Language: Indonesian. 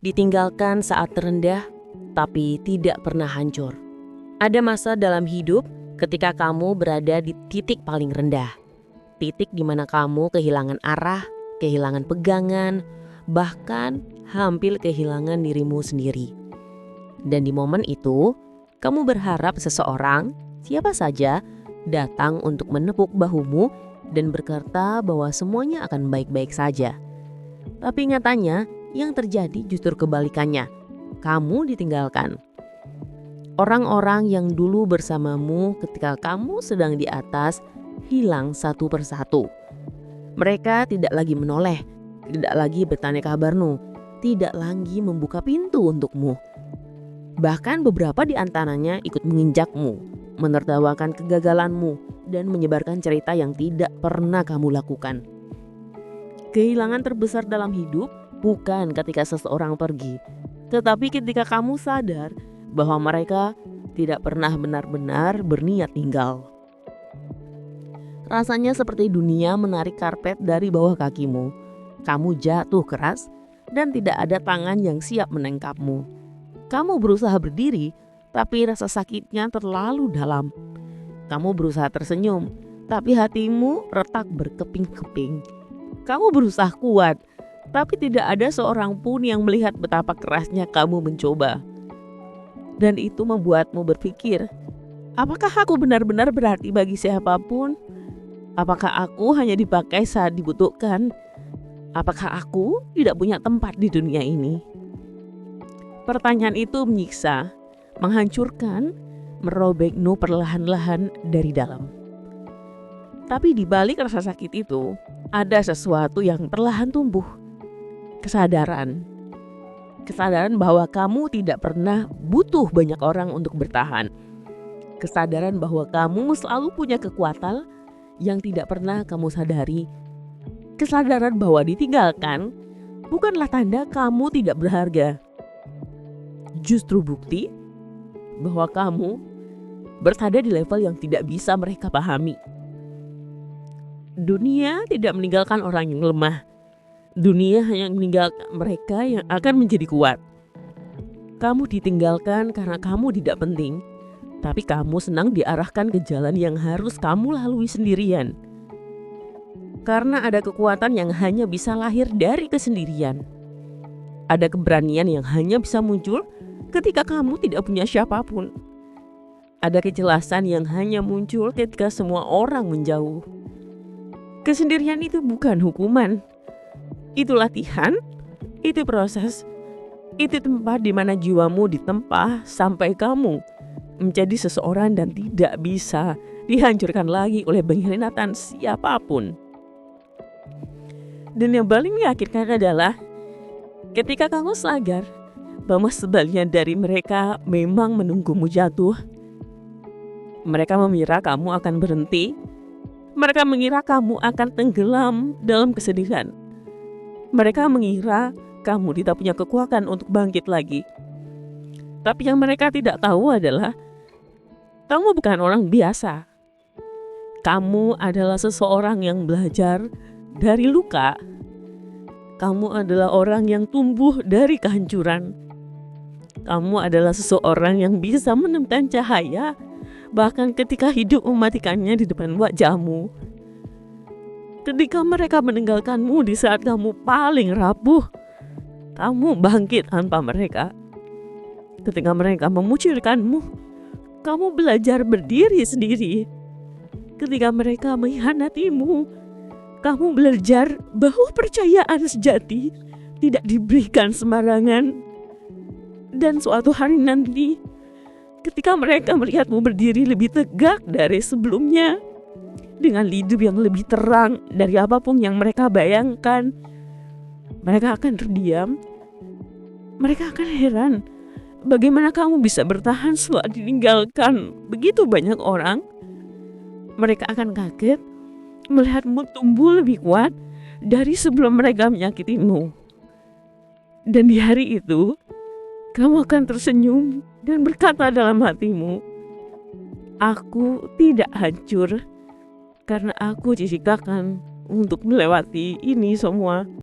Ditinggalkan saat terendah, tapi tidak pernah hancur. Ada masa dalam hidup ketika kamu berada di titik paling rendah. Titik di mana kamu kehilangan arah, kehilangan pegangan, bahkan hampir kehilangan dirimu sendiri. Dan di momen itu, kamu berharap seseorang, siapa saja, datang untuk menepuk bahumu dan berkata bahwa semuanya akan baik-baik saja. Tapi nyatanya, yang terjadi justru kebalikannya. Kamu ditinggalkan. Orang-orang yang dulu bersamamu ketika kamu sedang di atas hilang satu persatu. Mereka tidak lagi menoleh, tidak lagi bertanya kabarmu, tidak lagi membuka pintu untukmu. Bahkan beberapa di antaranya ikut menginjakmu, menertawakan kegagalanmu, dan menyebarkan cerita yang tidak pernah kamu lakukan. Kehilangan terbesar dalam hidup bukan ketika seseorang pergi, tetapi ketika kamu sadar bahwa mereka tidak pernah benar-benar berniat tinggal. Rasanya seperti dunia menarik karpet dari bawah kakimu. Kamu jatuh keras dan tidak ada tangan yang siap menangkapmu. Kamu berusaha berdiri, tapi rasa sakitnya terlalu dalam. Kamu berusaha tersenyum, tapi hatimu retak berkeping-keping. Kamu berusaha kuat, tapi tidak ada seorang pun yang melihat betapa kerasnya kamu mencoba. Dan itu membuatmu berpikir, apakah aku benar-benar berarti bagi siapapun? Apakah aku hanya dipakai saat dibutuhkan? Apakah aku tidak punya tempat di dunia ini? Pertanyaan itu menyiksa, menghancurkan, merobekmu perlahan-lahan dari dalam. Tapi di balik rasa sakit itu, ada sesuatu yang perlahan tumbuh. Kesadaran bahwa kamu tidak pernah butuh banyak orang untuk bertahan. Kesadaran bahwa kamu selalu punya kekuatan yang tidak pernah kamu sadari. Kesadaran bahwa ditinggalkan bukanlah tanda kamu tidak berharga. Justru bukti bahwa kamu berada di level yang tidak bisa mereka pahami. Dunia tidak meninggalkan orang yang lemah. Dunia hanya meninggalkan mereka yang akan menjadi kuat. Kamu ditinggalkan karena kamu tidak penting, tapi kamu senang diarahkan ke jalan yang harus kamu lalui sendirian. Karena ada kekuatan yang hanya bisa lahir dari kesendirian. Ada keberanian yang hanya bisa muncul ketika kamu tidak punya siapapun. Ada kejelasan yang hanya muncul ketika semua orang menjauh. Kesendirian itu bukan hukuman. Itu latihan, itu proses, itu tempat di mana jiwamu ditempa sampai kamu menjadi seseorang dan tidak bisa dihancurkan lagi oleh pengkhianatan siapapun. Dan yang paling meyakinkan adalah ketika kamu sadar bahwa sebaliknya dari mereka memang menunggumu jatuh. Mereka mengira kamu akan berhenti. Mereka mengira kamu akan tenggelam dalam kesedihan. Mereka mengira kamu tidak punya kekuatan untuk bangkit lagi. Tapi yang mereka tidak tahu adalah kamu bukan orang biasa. Kamu adalah seseorang yang belajar dari luka. Kamu adalah orang yang tumbuh dari kehancuran. Kamu adalah seseorang yang bisa menemukan cahaya bahkan ketika hidup mematikannya di depan wajahmu. Ketika mereka meninggalkanmu di saat kamu paling rapuh, kamu bangkit tanpa mereka. Ketika mereka mengucilkanmu, kamu belajar berdiri sendiri. Ketika mereka mengkhianatimu, kamu belajar bahwa percayaan sejati tidak diberikan sembarangan. Dan suatu hari nanti, ketika mereka melihatmu berdiri lebih tegak dari sebelumnya, dengan hidup yang lebih terang dari apapun yang mereka bayangkan, mereka akan terdiam. Mereka akan heran bagaimana kamu bisa bertahan setelah ditinggalkan begitu banyak orang. Mereka akan kaget melihatmu tumbuh lebih kuat dari sebelum mereka menyakitimu. Dan di hari itu, kamu akan tersenyum dan berkata dalam hatimu, aku tidak hancur karena aku diciptakan untuk melewati ini semua.